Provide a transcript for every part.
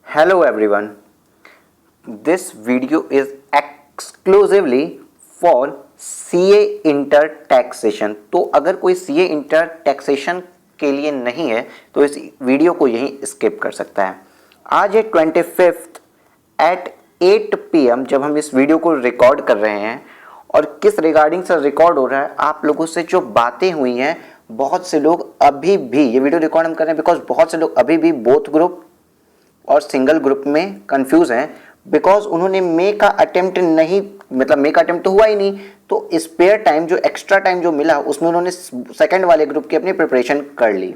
Hello everyone. This video is exclusively for CA inter taxation. तो अगर कोई CA inter taxation के लिए नहीं है तो इस वीडियो को यहीं स्किप कर सकता है। आज है 25 एट 8 PM जब हम इस वीडियो को रिकॉर्ड कर रहे हैं और किस रिगार्डिंग से रिकॉर्ड हो रहा है, आप लोगों से जो बातें हुई हैं, बहुत से लोग अभी भी ये वीडियो रिकॉर्ड हम कर रहे हैं बिकॉज बहुत से लोग अभी भी बोथ ग्रुप और सिंगल ग्रुप में कंफ्यूज हैं बिकॉज उन्होंने मे का अटेम्प्ट नहीं, मतलब मे का अटेम्प्ट तो हुआ ही नहीं, तो स्पेयर टाइम जो एक्स्ट्रा टाइम जो मिला उसमें उन्होंने सेकंड वाले ग्रुप की अपनी प्रिपरेशन कर ली।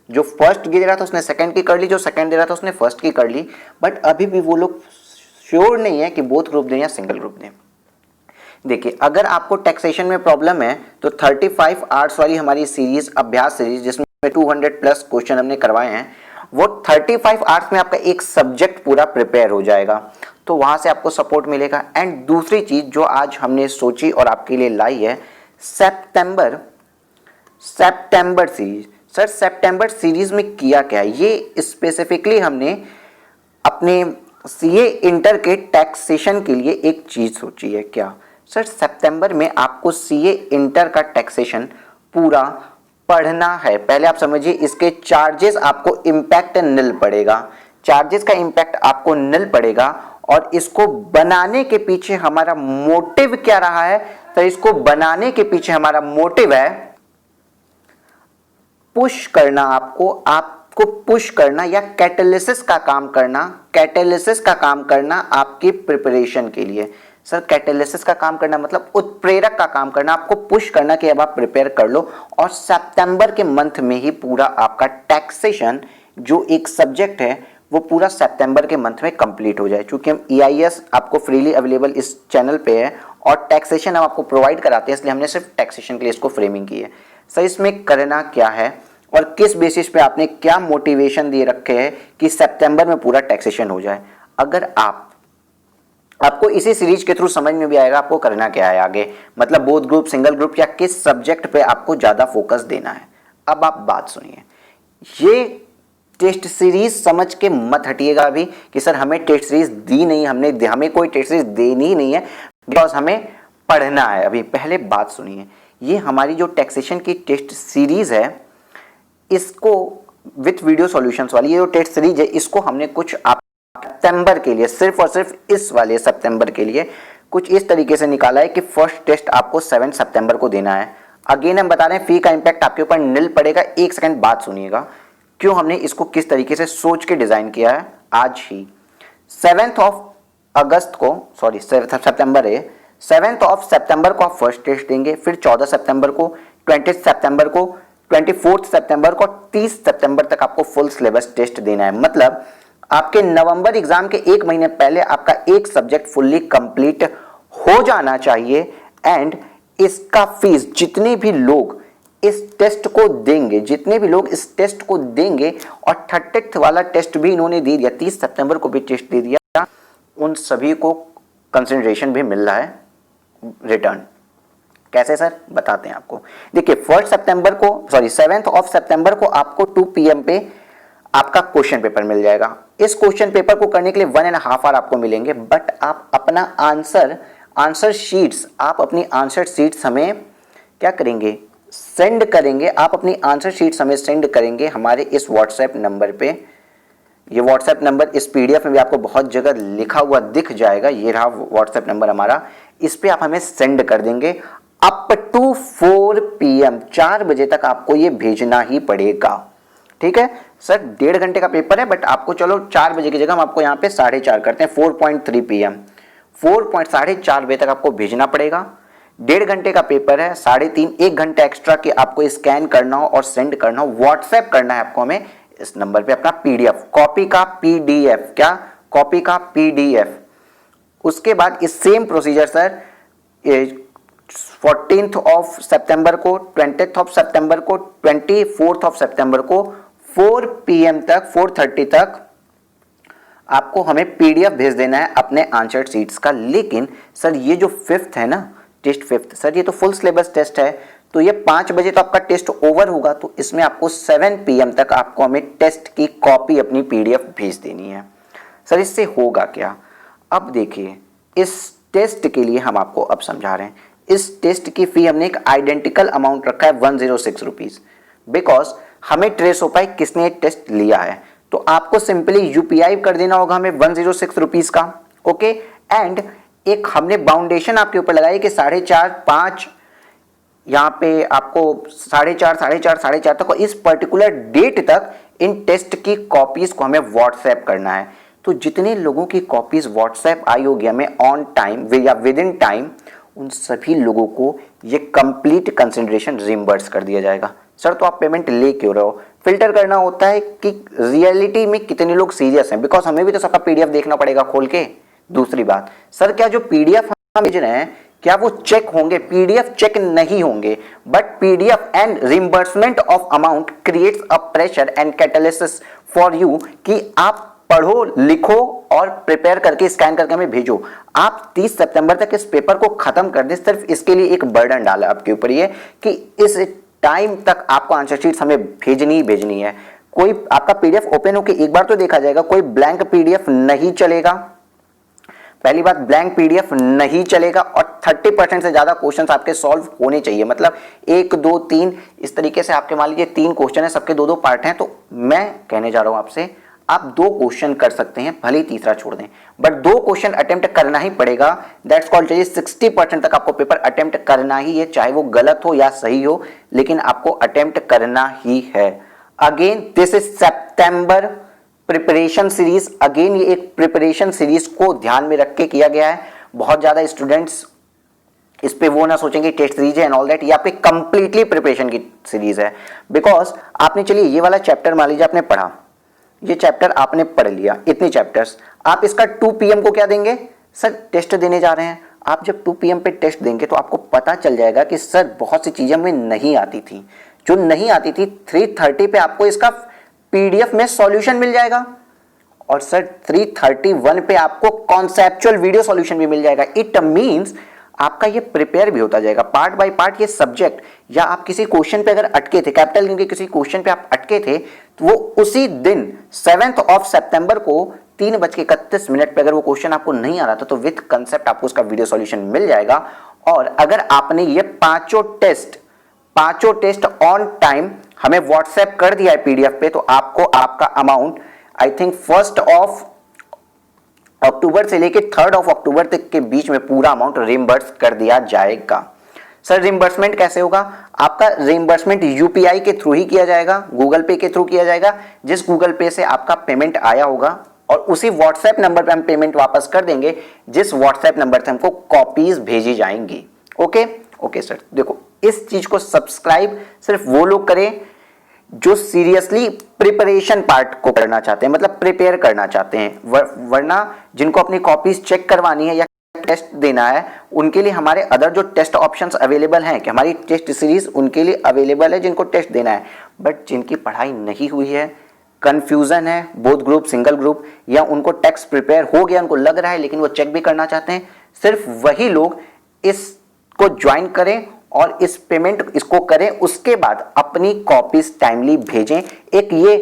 जो फर्स्ट दे रहा था उसने सेकंड की कर ली, जो सेकंड दे रहा था उसने फर्स्ट की कर ली, बट अभी भी वो लोग श्योर नहीं है कि बोथ ग्रुप दें या सिंगल ग्रुप दें। देखिए, अगर आपको टैक्सेशन में प्रॉब्लम है तो 35 आर्ट्स वाली हमारी सीरीज, अभ्यास सीरीज, जिसमें 200 प्लस क्वेश्चन हमने करवाए हैं, वो 35 आवर्स में आपका एक सब्जेक्ट पूरा प्रिपेयर हो जाएगा, तो वहां से आपको सपोर्ट मिलेगा। एंड दूसरी चीज जो आज हमने सोची और आपके लिए लाई है, सितंबर सीरीज। सर, सितंबर सीरीज में किया क्या है, ये स्पेसिफिकली हमने अपने सीए इंटर के टैक्सेशन के लिए एक चीज सोची है। क्या सर, सितंबर में आपको सीए इंटर का टैक्सेशन पूरा पढ़ना है। पहले आप समझिए, इसके चार्जेस आपको इम्पैक्ट निल पड़ेगा, चार्जेस का इम्पैक्ट आपको निल पड़ेगा। और इसको बनाने के पीछे हमारा मोटिव क्या रहा है? तो इसको बनाने के पीछे हमारा मोटिव है पुश करना, आपको पुश करना या कैटालिसिस का काम करना आपकी प्रिपरेशन के लिए। सर, कैटालिसिस का काम करना मतलब उत्प्रेरक का काम करना, आपको पुश करना कि अब आप प्रिपेयर कर लो और सितंबर के मंथ में ही पूरा आपका टैक्सेशन जो एक सब्जेक्ट है वो पूरा सितंबर के मंथ में कंप्लीट हो जाए। क्योंकि हम EIS आपको फ्रीली अवेलेबल इस चैनल पे है और टैक्सेशन हम आपको प्रोवाइड कराते हैं, इसलिए हमने सिर्फ टैक्सेशन के लिए इसको फ्रेमिंग की है। सर, इसमें करना क्या है और किस बेसिस पे आपने क्या मोटिवेशन दिए रखे हैं कि सितंबर में पूरा टैक्सेशन हो जाए? अगर आपको इसी सीरीज के थ्रू समझ में भी आएगा आपको करना क्या है आगे, मतलब बोथ ग्रुप, सिंगल ग्रुप या किस सब्जेक्ट पे आपको ज्यादा फोकस देना है। अब आप बात सुनिए, ये टेस्ट सीरीज समझ के मत हटिएगा अभी कि सर हमें टेस्ट सीरीज दी नहीं, हमें कोई टेस्ट सीरीज देनी ही नहीं है बिकॉज हमें पढ़ना है। अभी पहले बात सुनिए, ये हमारी जो टैक्सेशन की टेस्ट सीरीज है, इसको विथ वीडियो सॉल्यूशंस वाली ये जो टेस्ट सीरीज है, इसको हमने कुछ आप सितंबर के लिए, सिर्फ और सिर्फ इस वाले सितंबर के लिए कुछ इस तरीके से निकाला है कि फर्स्ट टेस्ट आपको 7 सितंबर को देना है। अगेन हम बता रहे हैं फी का इंपैक्ट आपके ऊपर निल पड़ेगा। एक सेकंड बात सुनिएगा क्यों हमने इसको किस तरीके से सोच के डिजाइन किया है। आज ही 7th ऑफ सितंबर को आप फर्स्ट टेस्ट देंगे, फिर 14 सितंबर को, 20 सितंबर को, 24 सितंबर को, 30 सितंबर तक आपको फुल सिलेबस टेस्ट देना है। मतलब आपके नवंबर एग्जाम के एक महीने पहले आपका एक सब्जेक्ट फुल्ली कंप्लीट हो जाना चाहिए। एंड इसका फीस जितने भी लोग इस टेस्ट को देंगे और 30th वाला टेस्ट भी इन्होंने दे दिया, 30 सितंबर को भी टेस्ट दे दिया, उन सभी को कंसिडरेशन भी मिल रहा है रिटर्न। कैसे सर, बताते हैं आपको। देखिए, 7th ऑफ सितंबर को आपको 2 PM पे आपका क्वेश्चन पेपर मिल जाएगा। इस क्वेश्चन पेपर को करने के लिए 1.5 आवर आपको मिलेंगे, बट आप अपना आंसर शीट्स हमें क्या करेंगे, सेंड करेंगे। आप अपनी आंसर शीट्स हमें सेंड करेंगे हमारे इस व्हाट्सएप नंबर पे। ये व्हाट्सएप नंबर इस PDF में भी आपको बहुत जगह लिखा हुआ दिख जाएगा, ये रहा व्हाट्सएप नंबर हमारा। इस पे आप हमें सेंड कर देंगे अप टू 4 PM, 4 बजे तक आपको ये भेजना ही पड़ेगा। ठीक है सर, 1.5 घंटे का पेपर है, बट आपको चलो 4 बजे की जगह हम आपको यहाँ पे 4:30 करते हैं, 4.3 PM, 4:30 बजे तक आपको भेजना पड़ेगा। 1.5 घंटे का पेपर है, 3.5 1 घंटा एक्स्ट्रा के आपको स्कैन करना हो और सेंड करना हो, व्हाट्सएप करना है आपको हमें इस नंबर पे अपना PDF, कॉपी का PDF। उसके बाद इस same procedure sir 14th of सितंबर को, 20th ऑफ सितंबर को, 24th ऑफ सितंबर को 4 PM तक, 4:30 तक आपको हमें PDF भेज देना है अपने आंसर शीट्स का। लेकिन सर ये जो 5th है ना, टेस्ट 5th, सर ये तो फुल सिलेबस टेस्ट है, तो ये 5 बजे तो आपका टेस्ट ओवर होगा, तो इसमें आपको 7 PM तक आपको हमें टेस्ट की कॉपी अपनी PDF भेज देनी है। सर इससे होगा क्या? अब देखिए, इस टेस्ट के लिए हम आपको अब समझा रहे हैं। इस टेस्ट की फी हमने एक आइडेंटिकल अमाउंट रखा है 106 रुपीज, बिकॉज हमें ट्रेस हो पाए किसने टेस्ट लिया है। तो आपको सिंपली यूपीआई कर देना होगा हमें 106 रुपीज का, ओके। एंड एक हमने बाउंडेशन आपके ऊपर लगाई कि 4.5 5 यहाँ पे आपको 4.5 तक इस पर्टिकुलर डेट तक इन टेस्ट की कॉपीज को हमें व्हाट्सएप करना है। तो जितने लोगों की कॉपीज व्हाट्सएप आई होगी हमें ऑन टाइम या विद इन टाइम, उन सभी लोगों को ये कंप्लीट कंसिडरेशन रिम्बर्स कर दिया जाएगा। सर तो आप पेमेंट ले क्यों रहे हो? फिल्टर करना होता है कि रियलिटी में कितने लोग सीरियस हैं, बिकॉज हमें भी तो सबका पीडीएफ देखना पड़ेगा खोल के। दूसरी बात, सर क्या जो पीडीएफ हम भेज रहे हैं क्या वो चेक होंगे? पीडीएफ चेक नहीं होंगे, but PDF and reimbursement of amount creates a pressure and catalysis for you कि आप पढ़ो, लिखो और प्रिपेयर करके स्कैन करके हमें भेजो। आप 30 सितंबर तक इस पेपर को खत्म कर दें, सिर्फ इसके लिए एक बर्डन डाला आपके ऊपर ये कि इस टाइम तक आपको आंसर शीट्स हमें भेजनी है। कोई आपका पीडीएफ ओपन होकर एक बार तो देखा जाएगा, कोई ब्लैंक पीडीएफ नहीं चलेगा। पहली बात, ब्लैंक पीडीएफ नहीं चलेगा और 30% से ज्यादा क्वेश्चंस आपके सॉल्व होने चाहिए। मतलब 1 2 3 इस तरीके से आपके मान लीजिए 3 क्वेश्चन है, सबके 2 पार्ट हैं, तो मैं कहने जा रहा हूं आपसे आप 2 क्वेश्चन कर सकते हैं, भले ही तीसरा छोड़ दें, बट 2 क्वेश्चन अटेम्प्ट करना ही पड़ेगा। दैट्स कॉल्ड, चाहिए 60% तक आपको पेपर अटेम्प्ट करना ही है, चाहे वो गलत हो या सही हो, लेकिन आपको अटेम्प्ट करना ही है। Again this is September preparation series. Again ये एक प्रिपरेशन सीरीज को ध्यान में रख के किया गया है। बहुत ज्यादा स्टूडेंट्स इस पे वो ना सोचेंगे टेस्ट सीरीज है एंड ऑल दैट, ये आपके कंप्लीटली प्रिपरेशन की सीरीज है। बिकॉज आपने, चलिए ये वाला चैप्टर मान लीजिए आपने पढ़ा, ये चैप्टर आपने पढ़ लिया, इतने चैप्टर्स, आप इसका 2 PM को क्या देंगे? सर टेस्ट देने जा रहे हैं। आप जब 2 PM पे टेस्ट देंगे तो आपको पता चल जाएगा कि सर बहुत सी चीजें हमें नहीं आती थी, जो नहीं आती थी 3:30 पे आपको इसका पीडीएफ में सॉल्यूशन मिल जाएगा, और सर 3:31 पे आपको कॉन्सेप्चुअल वीडियो सॉल्यूशन भी मिल जाएगा। इट मींस आपका ये प्रिपेयर भी होता जाएगा पार्ट बाय पार्ट। ये सब्जेक्ट, या आप किसी क्वेश्चन पे अगर अटके थे, कैपिटल के किसी क्वेश्चन पे आप अटके थे, तो वो उसी दिन 7 सितंबर को 3:31 पे अगर वो क्वेश्चन आपको नहीं आ रहा था तो विद कंसेप्ट आपको उसका वीडियो सॉल्यूशन मिल जाएगा। और अगर आपने ये पांचों टेस्ट ऑन टाइम हमें व्हाट्सएप कर दिया है पीडीएफ पे, तो आपको आपका अमाउंट आई थिंक 1 अक्टूबर से लेके 3 अक्टूबर तक के बीच में पूरा अमाउंट रिम्बर्स कर दिया जाएगा। सर रिम्बर्समेंट कैसे होगा? आपका रिम्बर्समेंट यूपीआई के थ्रू ही किया जाएगा, गूगल पे के थ्रू किया जाएगा। जिस गूगल पे से आपका पेमेंट आया होगा और उसी व्हाट्सएप नंबर पे हम पेमेंट वापस कर देंगे जिस व्हाट्सएप नंबर से हमको कॉपीज भेजी जाएंगी। ओके सर, देखो इस चीज को सब्सक्राइब सिर्फ वो लोग करें जो सीरियसली प्रिपरेशन पार्ट को करना चाहते हैं, मतलब प्रिपेयर करना चाहते हैं। वरना जिनको अपनी कॉपीज चेक करवानी है या टेस्ट देना है, उनके लिए हमारे अदर जो टेस्ट ऑप्शंस अवेलेबल हैं, कि हमारी टेस्ट सीरीज उनके लिए अवेलेबल है जिनको टेस्ट देना है। बट जिनकी पढ़ाई नहीं हुई है, कंफ्यूजन है, बोथ ग्रुप, सिंगल ग्रुप, या उनको टेक्स्ट प्रिपेयर हो गया, उनको लग रहा है लेकिन वो चेक भी करना चाहते हैं, सिर्फ वही लोग इसको ज्वाइन करें और इस पेमेंट इसको करें। उसके बाद अपनी कॉपीज टाइमली भेजें। एक ये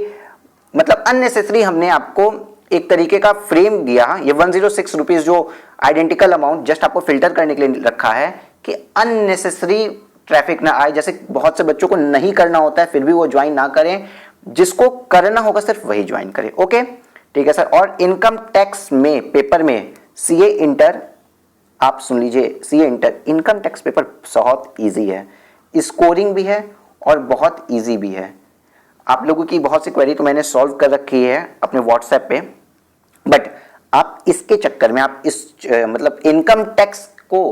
मतलब अननेसेसरी हमने आपको एक तरीके का फ्रेम दिया, ये 106 रुपीज जो आइडेंटिकल अमाउंट जस्ट आपको फिल्टर करने के लिए रखा है कि अननेसेसरी ट्रैफिक ना आए। जैसे बहुत से बच्चों को नहीं करना होता है फिर भी वो ज्वाइन ना करें, जिसको करना होगा सिर्फ वही ज्वाइन करें। ओके ठीक है सर। और इनकम टैक्स में पेपर में सीए इंटर, आप सुन लीजिए, CA inter income tax paper बहुत इजी है, स्कोरिंग भी है और बहुत इजी भी है। आप लोगों की बहुत सी क्वेरी तो मैंने सॉल्व कर रखी है अपने व्हाट्सएप पे, बट आप इसके चक्कर में आप इस मतलब इनकम टैक्स को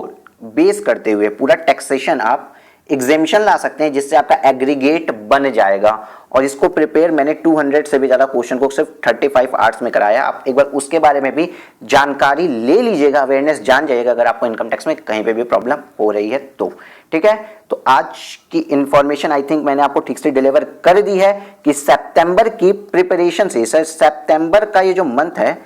बेस करते हुए पूरा टैक्सेशन आप एग्जेम्पशन ला सकते हैं, जिससे आपका एग्रीगेट बन जाएगा। और इसको प्रिपेयर मैंने 200 से भी ज्यादा क्वेश्चन को सिर्फ 35 आवर्स में कराया। आप एक बार उसके बारे में भी जानकारी ले लीजिएगा, अवेयरनेस जान जाइएगा अगर आपको इनकम टैक्स में कहीं पे भी प्रॉब्लम हो रही है तो। ठीक है, तो आज की इंफॉर्मेशन आई थिंक मैंने आपको ठीक से डिलीवर कर दी है कि सितंबर की प्रिपरेशन से, सर सितंबर का ये जो मंथ है,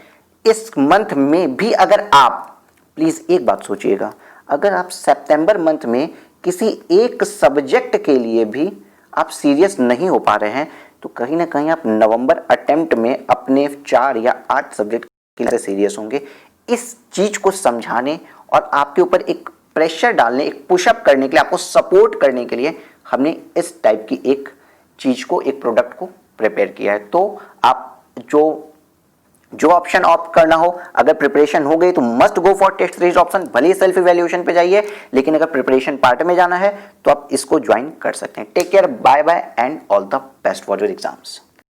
इस मंथ में भी अगर आप प्लीज एक बात सोचिएगा, अगर आप सितंबर मंथ में किसी एक सब्जेक्ट के लिए भी आप सीरियस नहीं हो पा रहे हैं, तो कहीं ना कहीं आप नवंबर अटेम्प्ट में अपने 4 या 8 सब्जेक्ट लिए सीरियस होंगे। इस चीज को समझाने और आपके ऊपर एक प्रेशर डालने, एक पुशअप करने के लिए, आपको सपोर्ट करने के लिए हमने इस टाइप की एक चीज को, एक प्रोडक्ट को प्रिपेयर किया है। तो आप जो ऑप्शन ऑप्ट करना हो, अगर प्रिपरेशन हो गई तो must go for test series option, भले ही सेल्फ इवैल्यूएशन पे जाइए, लेकिन अगर प्रिपरेशन पार्ट में जाना है तो आप इसको ज्वाइन कर सकते हैं। Take care, bye bye and all the best for your exams.